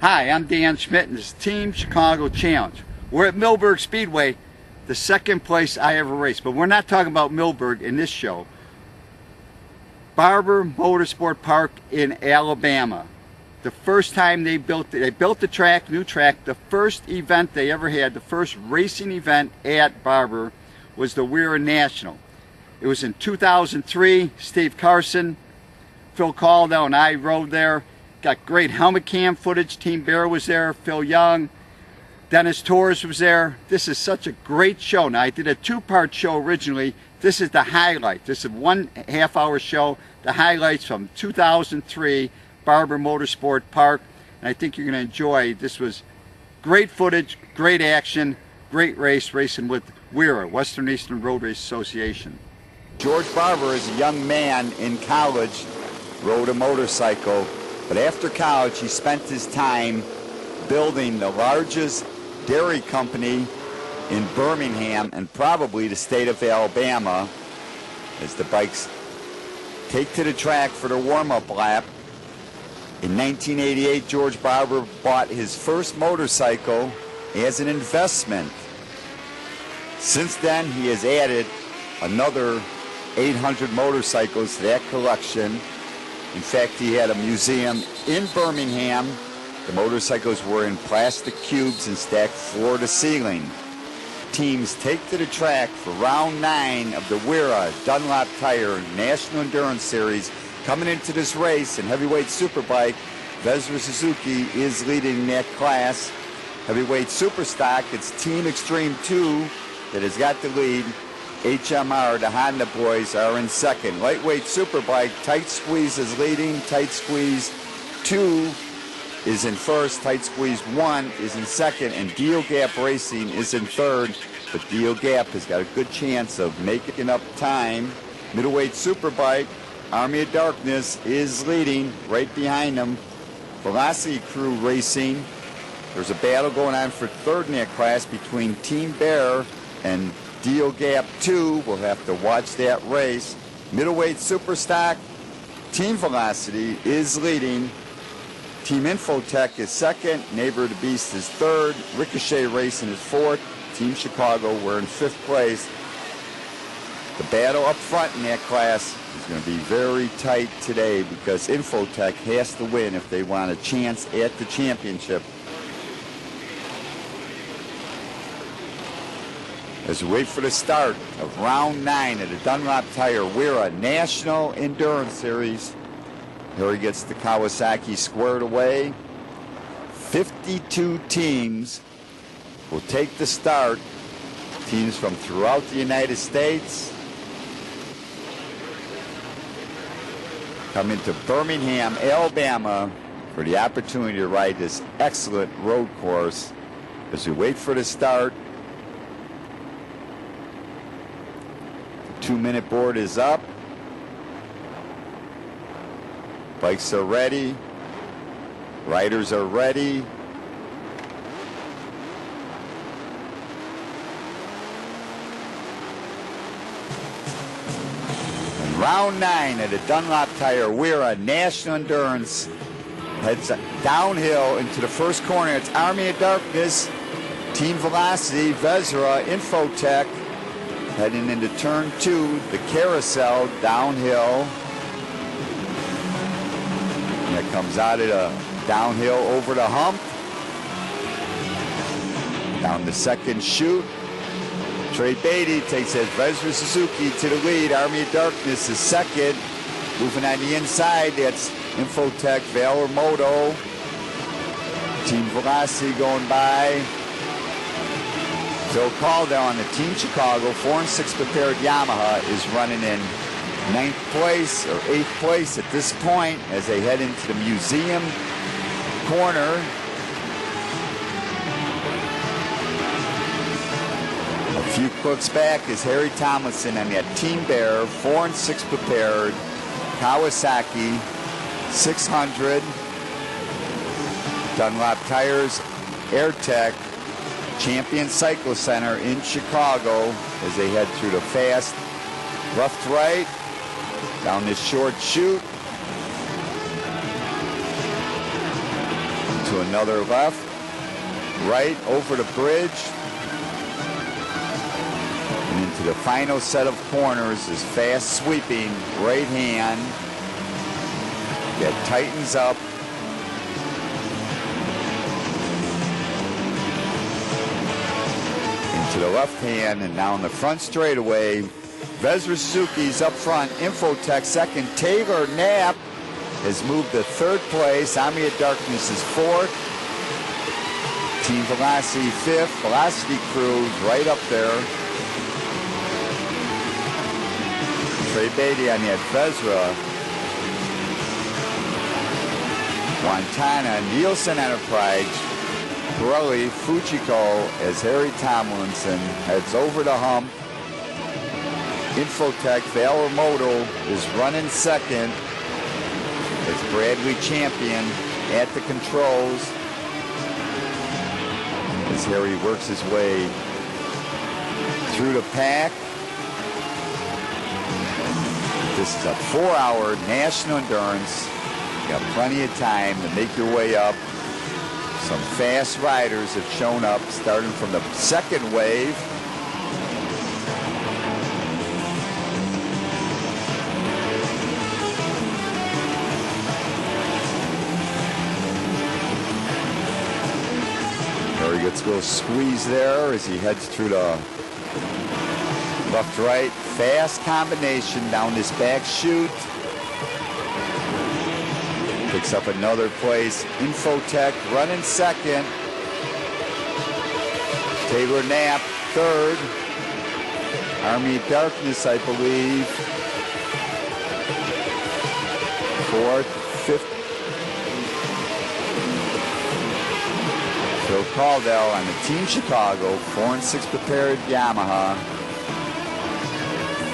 Hi, I'm Dan Schmitt, and this is Team Chicago Challenge. We're at Millburg Speedway, the second place I ever raced. But we're not talking about Millburg in this show. Barber Motorsports Park in Alabama. The first time they built the track, new track. The first event they ever had, the first racing event at Barber was the Wera National. It was in 2003. Steve Carson, Phil Caldwell, and I rode there. Got great helmet cam footage. Team Bear was there. Phil Young. Dennis Torres was there. This is such a great show. Now, I did a two-part show originally. This is the highlight. This is a 1.5 hour show. The highlights from 2003, Barber Motorsports Park. And I think you're going to enjoy. This was great footage, great action, great race, racing with Wera, Western Eastern Roadracing Association. George Barber is a young man in college, rode a motorcycle. But after college, he spent his time building the largest dairy company in Birmingham and probably the state of Alabama, as the bikes take to the track for their warm-up lap. In 1988, George Barber bought his first motorcycle as an investment. Since then, he has added another 800 motorcycles to that collection. In fact, he had a museum in Birmingham. The motorcycles were in plastic cubes and stacked floor to ceiling. Teams take to the track for round 9 of the Wera Dunlop Tire National Endurance Series. Coming into this race in heavyweight superbike, Vezra Suzuki is leading that class. Heavyweight superstock, it's Team Extreme 2 that has got the lead. HMR, the Honda boys, are in second. Lightweight superbike, Tight Squeeze is leading. Tight Squeeze 2 is in first. Tight Squeeze 1 is in second. And Deal Gap Racing is in third. But Deal Gap has got a good chance of making up time. Middleweight superbike, Army of Darkness is leading. Right behind them, Velocity Crew Racing. There's a battle going on for third in that class between Team Bear and Deal Gap 2. We'll have to watch that race. Middleweight Superstock, Team Velocity is leading. Team Infotech is second. Neighbor of the Beast is third. Ricochet Racing is fourth. Team Chicago, we're in fifth place. The battle up front in that class is going to be very tight today because Infotech has to win if they want a chance at the championship. As we wait for the start of round 9 of the Dunlop Tire Wera National Endurance Series. Here he gets the Kawasaki squared away. 52 teams will take the start. Teams from throughout the United States. Come into Birmingham, Alabama for the opportunity to ride this excellent road course. As we wait for the start, 2-minute board is up. Bikes are ready. Riders are ready. And round 9 of the Dunlop Tire Wera National Endurance heads downhill into the first corner. It's Army of Darkness, Team Velocity, Vezra, Infotech. Heading into turn 2, the carousel downhill. And it comes out of the downhill over the hump. Down the second chute. Trey Beatty takes that Vezra Suzuki to the lead. Army of Darkness is second. Moving on the inside, that's Infotech, Valor Moto. Team Velocity going by. Phil Caldwell on the Team Chicago 4 and 6 prepared Yamaha is running in 9th place or 8th place at this point as they head into the museum corner. A few clicks back is Harry Tomlinson on that Team Bear 4 and 6 prepared Kawasaki 600. Dunlop Tires AirTech Champion Cycle Center in Chicago as they head through the fast left to right down this short chute into another left, right over the bridge, and into the final set of corners is fast sweeping right hand that tightens up. Into the left hand and down the front straightaway. Vezra Suzuki's up front, Infotech second, Taylor Knapp has moved to third place. Army of Darkness is fourth. Team Velocity fifth. Velocity Crew right up there. Trey Beatty on that Vezra. Montana, Nielsen Enterprise, Pirelli, Fujiko as Harry Tomlinson heads over the hump. Infotech, Valor Moto is running second. It's Bradley Champion at the controls as Harry works his way through the pack. This is a 4-hour national endurance. You got plenty of time to make your way up. Some fast riders have shown up starting from the second wave. Harry gets a little squeeze there as he heads through the left-right. Fast combination down this back chute. Picks up another place. Infotech running second. Taylor Knapp third. Army of Darkness, I believe, fourth, fifth. Phil Caldwell on the Team Chicago 4 and 6 prepared Yamaha.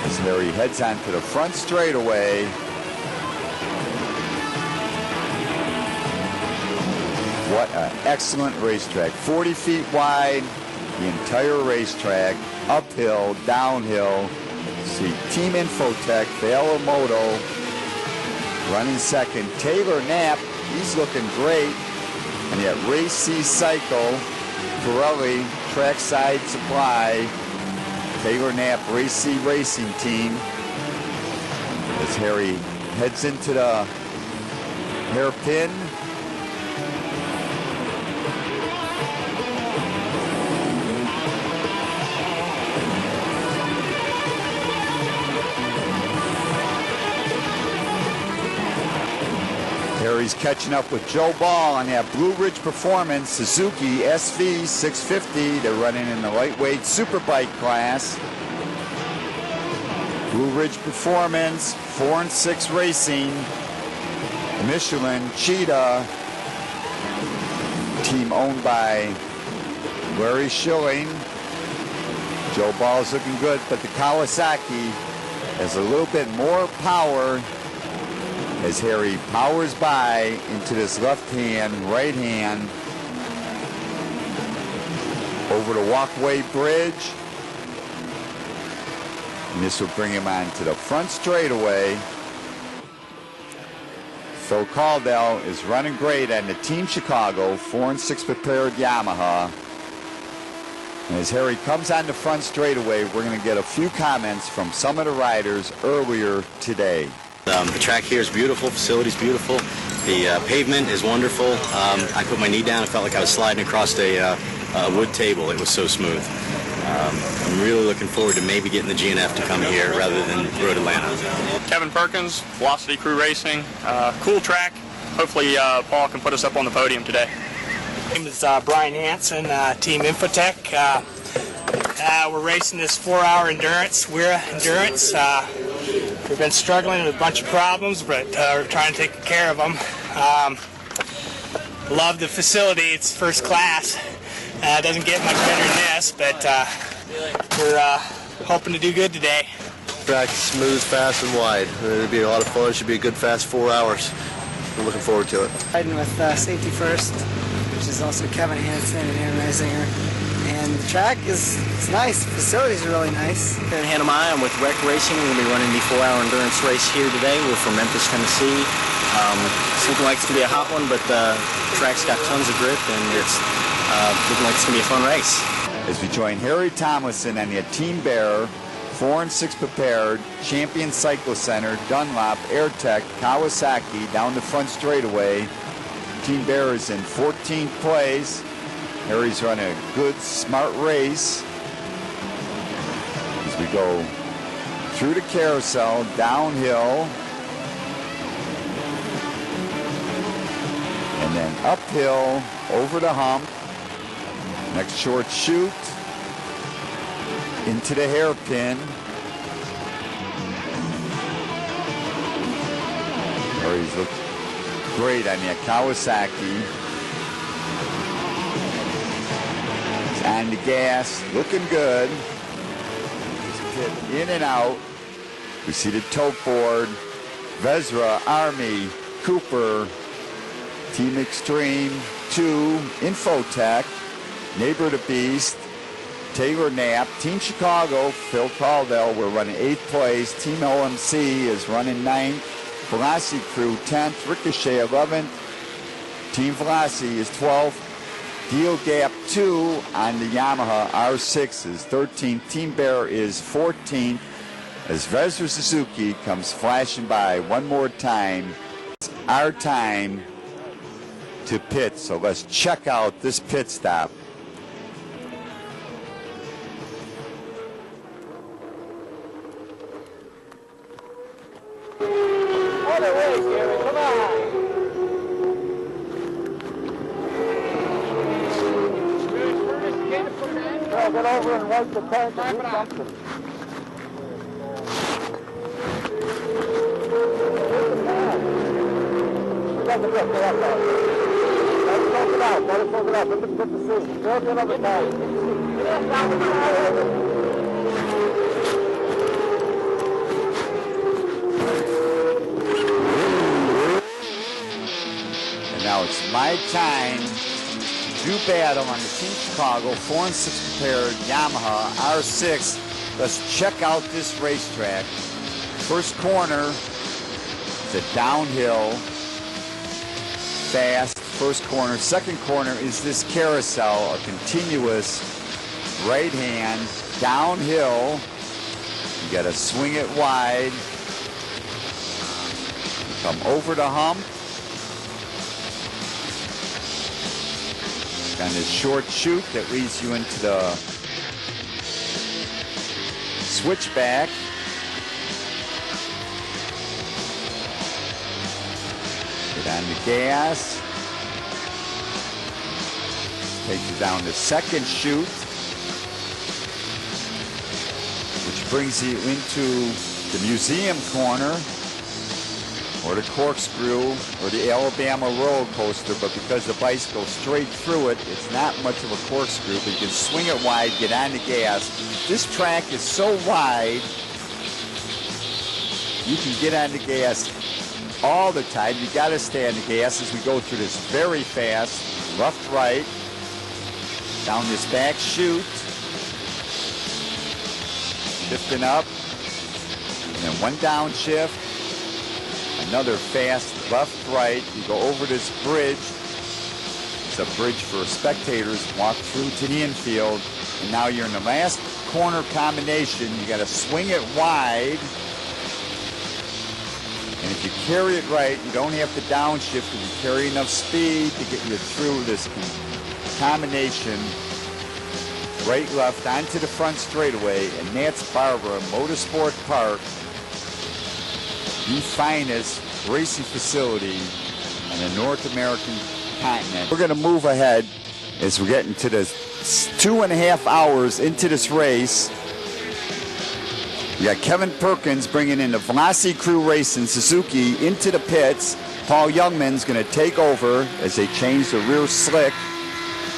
As Harry heads onto the front straightaway. What an excellent racetrack. 40 feet wide, the entire racetrack, uphill, downhill. See Team Infotech, Valor Moto running second. Taylor Knapp, he's looking great. And yet Race C Cycle, Pirelli, Trackside Supply, Taylor Knapp, Race C Racing Team. As Harry heads into the hairpin. Harry's catching up with Joe Ball on that Blue Ridge Performance Suzuki SV 650. They're running in the lightweight superbike class. Blue Ridge Performance, 4 and 6 Racing, Michelin, Cheetah, team owned by Larry Schilling. Joe Ball's looking good, but the Kawasaki has a little bit more power as Harry powers by into this left hand, right hand, over the walkway bridge. And this will bring him on to the front straightaway. Phil Caldwell is running great on the Team Chicago 4 and 6 prepared Yamaha. And as Harry comes on the front straightaway, we're going to get a few comments from some of the riders earlier today. The track here is beautiful, facility's beautiful, the pavement is wonderful. I put my knee down and felt like I was sliding across a wood table. It was so smooth. I'm really looking forward to maybe getting the GNF to come here rather than Road Atlanta. Kevin Perkins, Velocity Crew Racing. Cool track. Hopefully Paul can put us up on the podium today. My name is Brian Hansen, Team Infotech. We're racing this 4-hour endurance, Wira Endurance. We've been struggling with a bunch of problems, but we're trying to take care of them. Love the facility. It's first class. Doesn't get much better than this, but we're hoping to do good today. Track is smooth, fast, and wide. It'll be a lot of fun. It should be a good, fast 4 hours. We're looking forward to it. Riding with Safety First, which is also Kevin Hansen and Aaron Reisinger. And the track is nice. The facilities are really nice. Here in Hanamai, I'm with Rec Racing. We're going to be running the 4-hour endurance race here today. We're from Memphis, Tennessee. It's looking like it's going to be a hot one, but the track's got tons of grip, and it's looking like it's going to be a fun race. As we join Harry Tomlinson and the Team Bear, 4 and 6 prepared, Champion Cycle Center, Dunlop, AirTech, Kawasaki down the front straightaway. Team Bear is in 14th place. Harry's running a good, smart race. As we go through the carousel, downhill, and then uphill, over the hump. Next short chute, into the hairpin. Harry's looked great on the Kawasaki. He's on the gas, looking good. In and out. We see the tote board. Vezra, Army, Cooper, Team Extreme, 2, Infotech, Neighbor the Beast, Taylor Knapp, Team Chicago, Phil Caldwell, we're running 8th place. Team OMC is running 9th. Velocity Crew 10th. Ricochet 11th. Team Velocity is 12th. Deal Gap 2 on the Yamaha R6 is 13th. Team Bear is 14th. As Vezra Suzuki comes flashing by one more time. It's our time to pit, so let's check out this pit stop. Other way, Gary, come on. Well, get over and wipe the tank and do something. Let it soak it up. Let it soak it out. Let it soak it up. Let it put the seat. Throw it another tank. And now it's my time to do battle on the Team Chicago 4 and 6 prepared Yamaha R6. Let's check out this racetrack. First corner is a downhill, fast first corner. Second corner is this carousel, a continuous right hand downhill. You got to swing it wide. Come over the hump. On this short chute that leads you into the switchback. Get on the gas. Takes you down the second chute, which brings you into the museum corner, or the corkscrew, or the Alabama roller coaster, but because the bikes go straight through it, it's not much of a corkscrew, but you can swing it wide, get on the gas. This track is so wide, you can get on the gas all the time. You gotta stay on the gas as we go through this very fast, left, right, down this back chute, shifting up, and then one downshift, another fast left, right. You go over this bridge. It's a bridge for spectators. Walk through to the infield. And now you're in the last corner combination. You got to swing it wide. And if you carry it right, you don't have to downshift. If you carry enough speed to get you through this combination, right, left, onto the front straightaway. And that's Barber Motorsports Park, the finest racing facility on the North American continent. We're going to move ahead as we're getting to this 2.5 hours into this race. We got Kevin Perkins bringing in the Velocity Crew Racing Suzuki into the pits. Paul Youngman's going to take over as they change the rear slick.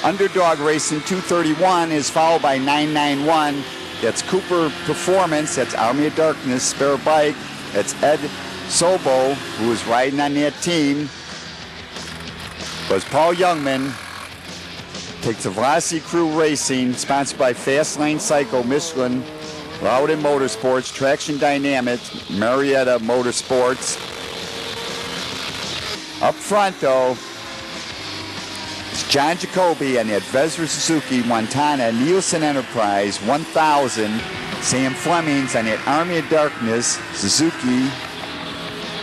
Underdog Racing 231 is followed by 991. That's Cooper Performance. That's Army of Darkness spare bike. That's Ed Sobo, who is riding on that team. But Paul Youngman takes the Velocity Crew Racing, sponsored by Fast Lane Cycle, Michelin, Loudon Motorsports, Traction Dynamics, Marietta Motorsports. front, though, it's John Jacoby and that Vesra Suzuki Montana Nielsen Enterprise 1000. Sam Fleming's on that Army of Darkness Suzuki.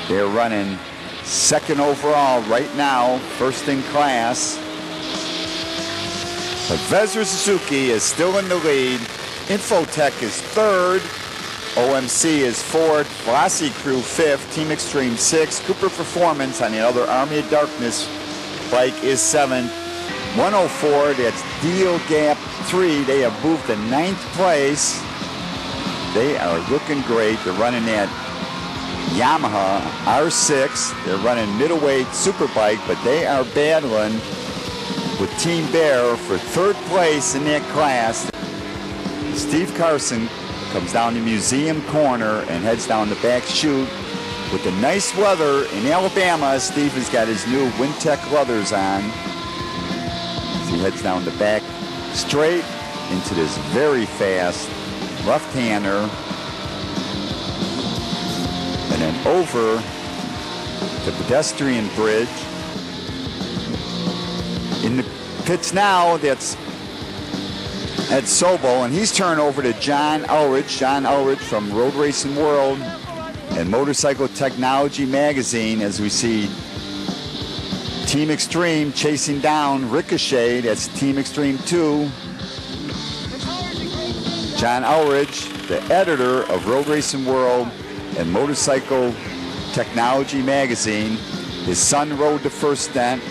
They're running second overall right now, first in class. But Vesra Suzuki is still in the lead. Infotech is third. OMC is fourth. Velocity Crew fifth. Team Extreme sixth. Cooper Performance on the other Army of Darkness bike is seventh. 104, that's Deal Gap 3. They have moved to ninth place. They are looking great. They're running that Yamaha R6. They're running middleweight superbike, but they are battling with Team Bear for third place in that class. Steve Carson comes down the museum corner and heads down the back chute. With the nice weather in Alabama, Steve has got his new Wintec leathers on. As he heads down the back straight into this very fast left-hander. And then over the pedestrian bridge. In the pits now, that's Ed Sobel, and he's turned over to John Ulrich. John Ulrich from Road Racing World and Motorcycle Technology Magazine, as we see Team Extreme chasing down Ricochet. That's Team Extreme 2. John Ulrich, the editor of Road Racing World and Motorcycle Technology Magazine. His son rode the first stent.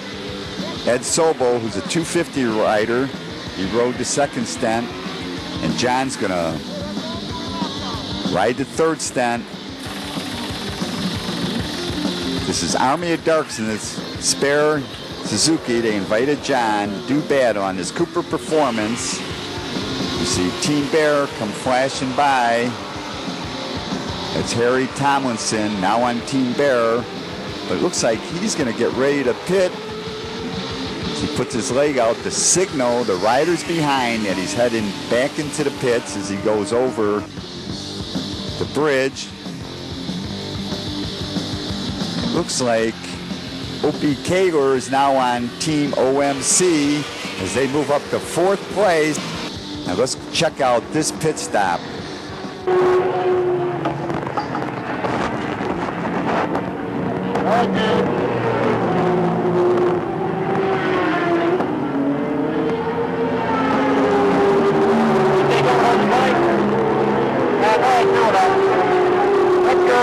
Ed Sobel, who's a 250 rider, he rode the second stent. And John's gonna ride the third stent. This is Army of Darks in this spare Suzuki. They invited John to do battle on this Cooper Performance. You see Team Bear come flashing by. It's Harry Tomlinson now on Team Bear. But it looks like he's going to get ready to pit. He puts his leg out to signal the riders behind that he's heading back into the pits as he goes over the bridge. It looks like Opie Kaler is now on Team OMC as they move up to fourth place. Now let's check out this pit stop.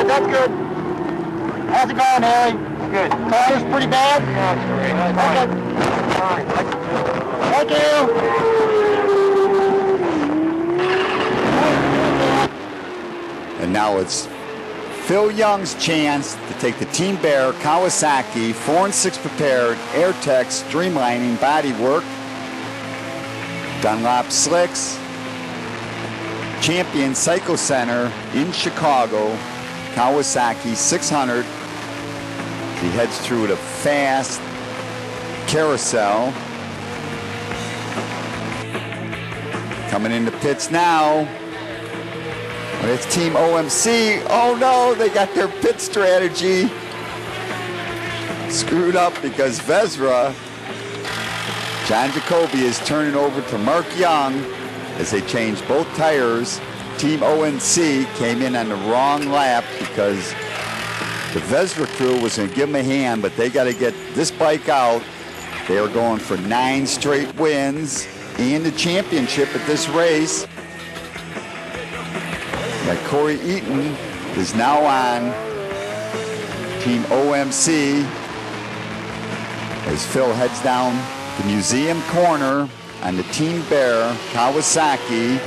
That's good. How's it going, Harry? Good. Tires pretty bad? No, it's great. Okay. Thank you. And now it's Phil Young's chance to take the Team Bear Kawasaki 4 and 6 prepared AirTech streamlining bodywork, Dunlop slicks, Champion Cycle Center in Chicago, Kawasaki 600. He heads through the fast carousel. Coming into pits now. Well, it's Team OMC. Oh no, they got their pit strategy screwed up because Vesra, John Jacoby, is turning over to Mark Young as they change both tires. Team ONC came in on the wrong lap because the Vesra crew was going to give them a hand, but they got to get this bike out. They are going for 9 straight wins and the championship at this race. Like Corey Eaton is now on Team OMC as Phil heads down the museum corner on the Team Bear Kawasaki.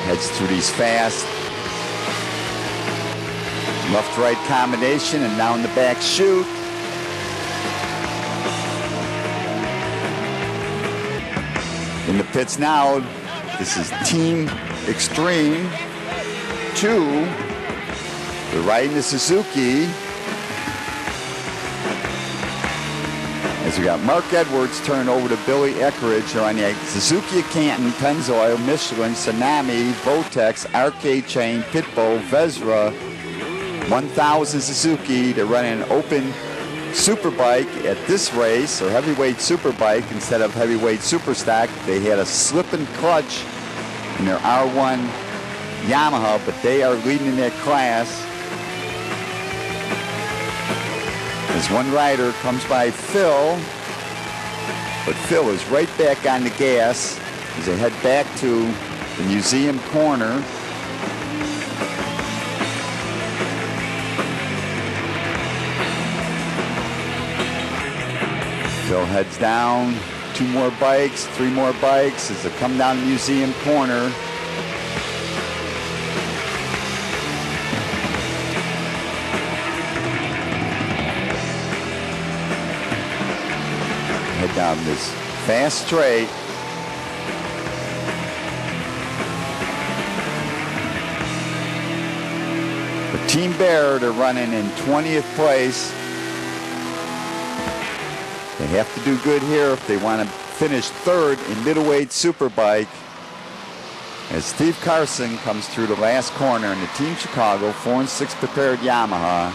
Heads through these fast left-right combination and down the back chute. In the pits now, this is Team Extreme 2. They're riding the Suzuki. As we got Mark Edwards turning over to Billy Eckridge. They're on the Suzuki Canton, Pennzoil, Michelin, Tsunami, Votex, Arcade Chain, Pitbull, Vesra, 1000 Suzuki. They're running an open Superbike at this race, or heavyweight Superbike instead of heavyweight Superstock. They had a slip and clutch in their R1 Yamaha, but they are leading in that class. As one rider comes by Phil, but Phil is right back on the gas as they head back to the museum corner. Phil heads down, 2 more bikes, 3 more bikes as they come down the museum corner. Head down this fast straight. The Team Bear, they're running in 20th place. They have to do good here if they want to finish 3rd in middleweight Superbike. As Steve Carson comes through the last corner in the Team Chicago 4 and 6 prepared Yamaha.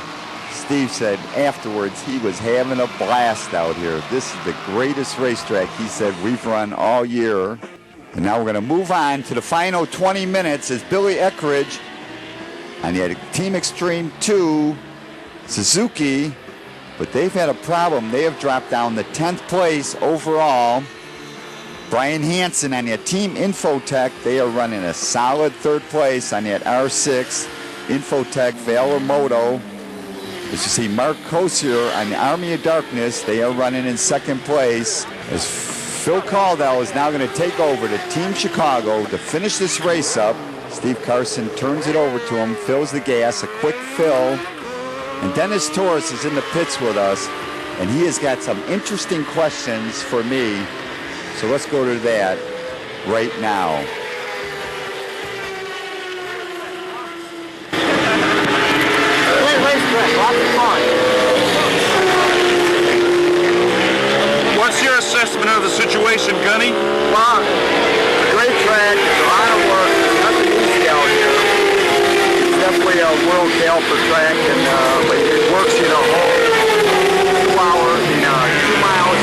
Steve said afterwards he was having a blast out here. This is the greatest racetrack, he said, we've run all year. And now we're going to move on to the final 20 minutes as Billy Eckridge on the Team Extreme 2 Suzuki, but they've had a problem. They have dropped down to 10th place overall. Brian Hansen on the Team Infotech, they are running a solid 3rd place on that R6 Infotech Valor Moto. As you see, Mark Kosier on the Army of Darkness, they are running in 2nd place. As Phil Caldwell is now going to take over to Team Chicago to finish this race up. Steve Carson turns it over to him, fills the gas, a quick fill. And Dennis Torres is in the pits with us, and he has got some interesting questions for me. So let's go to that right now. Great racetrack, lots of fun. What's your assessment of the situation, Gunny? Well, a great track, it's a lot of work, there's nothing easy out here. It's definitely a world caliper track, and it works, you know, 2 hours, 2 miles,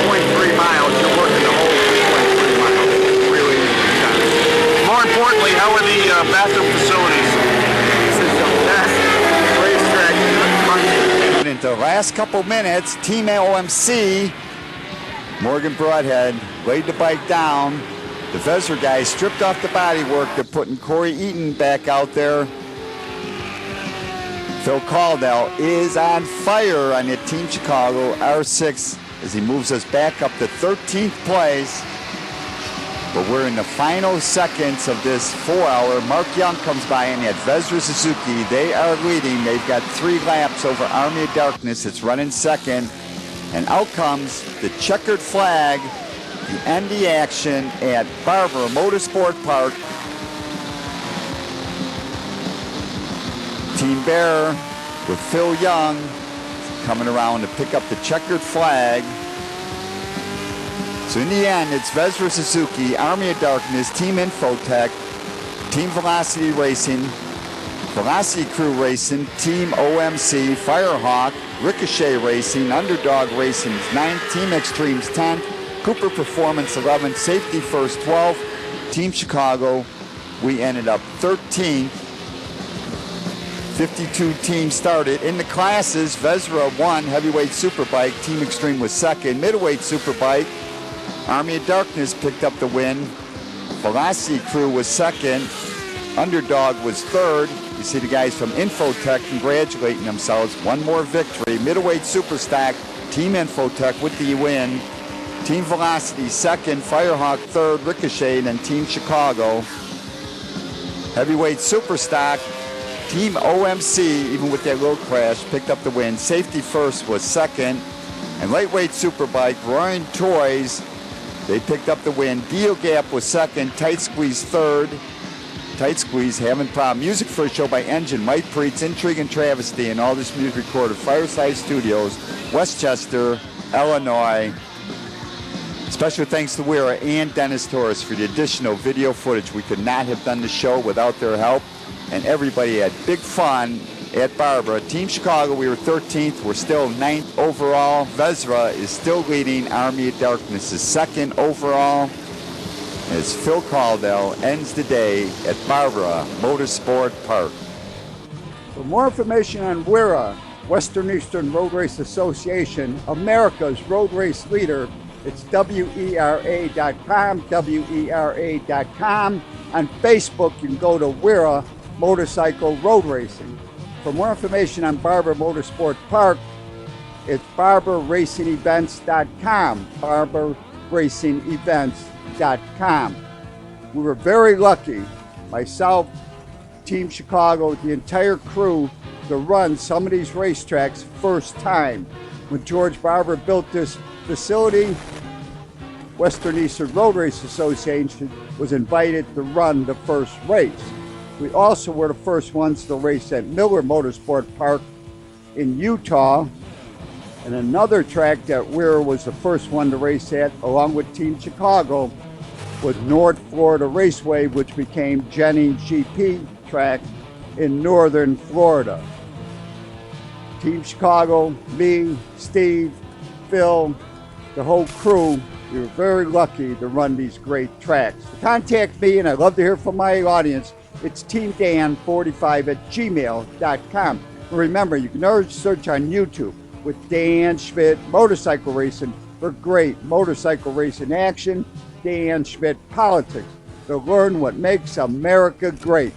2.3 miles, you're working the whole 2.3 miles. It's really easy. More importantly, how are the bathroom facilities? This is the best racetrack in the country. Into the last couple minutes, Team OMC, Morgan Broadhead laid the bike down. The Vezzer guys stripped off the bodywork. They're putting Corey Eaton back out there. Phil Caldwell is on fire on the Team Chicago R6 as he moves us back up to 13th place. But we're in the final seconds of this 4-hour. Mark Young comes by in that Vezzer Suzuki. They are leading. They've got 3 laps over Army of Darkness. It's running 2nd. And out comes the checkered flag to end the action at Barber Motorsports Park. Team Bear with Phil Young coming around to pick up the checkered flag. So in the end, it's Vezzer Suzuki, Army of Darkness, Team Infotech, Team Velocity Racing, Velocity Crew Racing, Team OMC, Firehawk, Ricochet Racing, Underdog Racing 9th, Team Extremes 10th, Cooper Performance 11th, Safety First 12th, Team Chicago, we ended up 13th. 52 teams started. In the classes, Vezra won Heavyweight Superbike, Team Extreme was 2nd, Middleweight Superbike, Army of Darkness picked up the win, Velocity Crew was 2nd, Underdog was 3rd. You see the guys from Infotech congratulating themselves. One more victory. Middleweight Superstock, Team Infotech with the win. Team Velocity 2nd, Firehawk 3rd, Ricochet, and Team Chicago. Heavyweight Superstock, Team OMC, even with that little crash, picked up the win. Safety First was 2nd. And Lightweight Superbike, Roaring Toys, they picked up the win. Deal Gap was 2nd, Tight Squeeze 3rd. Tight Squeeze, having problem. Music for a show by Engine, Mike Preetz, Intrigue and Travesty, and all this music recorded. Fireside Studios, Westchester, Illinois. Special thanks to Weira and Dennis Torres for the additional video footage. We could not have done the show without their help. And everybody had big fun at Barber. Team Chicago, we were 13th. We're still 9th overall. Vezra is still leading. Army of Darkness is 2nd overall. As Phil Caldwell ends the day at Barber Motorsport Park. For more information on WERA, Western Eastern Road Race Association, America's road race leader, it's WERA.com, WERA.com. On Facebook, you can go to WERA Motorcycle Road Racing. For more information on Barber Motorsport Park, it's barberracingevents.com, barberracingevents.com. We were very lucky, myself, Team Chicago, the entire crew, to run some of these racetracks first time. When George Barber built this facility, Western Eastern Road Race Association was invited to run the first race. We also were the first ones to race at Miller Motorsport Park in Utah, and another track that Weir was the first one to race at, along with Team Chicago, was North Florida Raceway, which became Jennings GP track in northern Florida. Team Chicago, me, Steve, Phil, the whole crew, we were very lucky to run these great tracks. To contact me, and I'd love to hear from my audience, it's teamdan45@gmail.com. Remember, you can always search on YouTube with Dan Schmitt Motorcycle Racing for great motorcycle racing action, Dan Schmitt Politics, to learn what makes America great.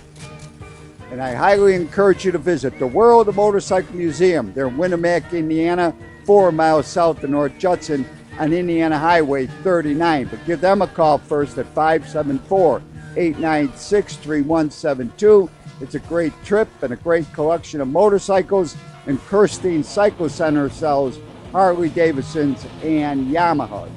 And I highly encourage you to visit the World of Motorcycle Museum. They're in Winamac, Indiana, 4 miles south of North Judson on Indiana Highway 39. But give them a call first at 574-896-3172. It's a great trip and a great collection of motorcycles, and Kirstein Cycle Center sells Harley Davidsons and Yamahas.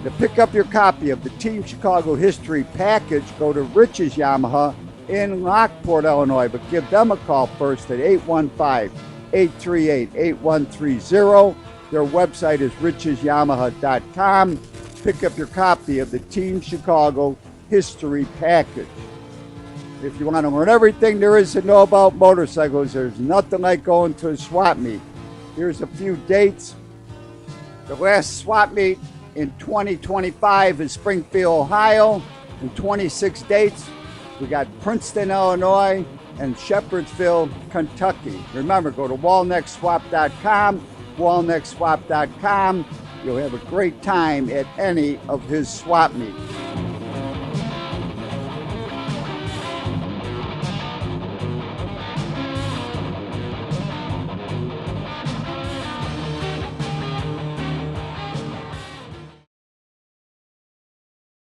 To pick up your copy of the Team Chicago History Package, go to Rich's Yamaha in Lockport, Illinois, but give them a call first at 815-838-8130. Their website is richesyamaha.com. Pick up your copy of the Team Chicago History Package. If you want to learn everything there is to know about motorcycles, there's nothing like going to a swap meet. Here's a few dates. The last swap meet in 2025 is Springfield, Ohio. In 26 dates, we got Princeton, Illinois, and Shepherdsville, Kentucky. Remember, go to walneckswap.com, walneckswap.com. You'll have a great time at any of his swap meets.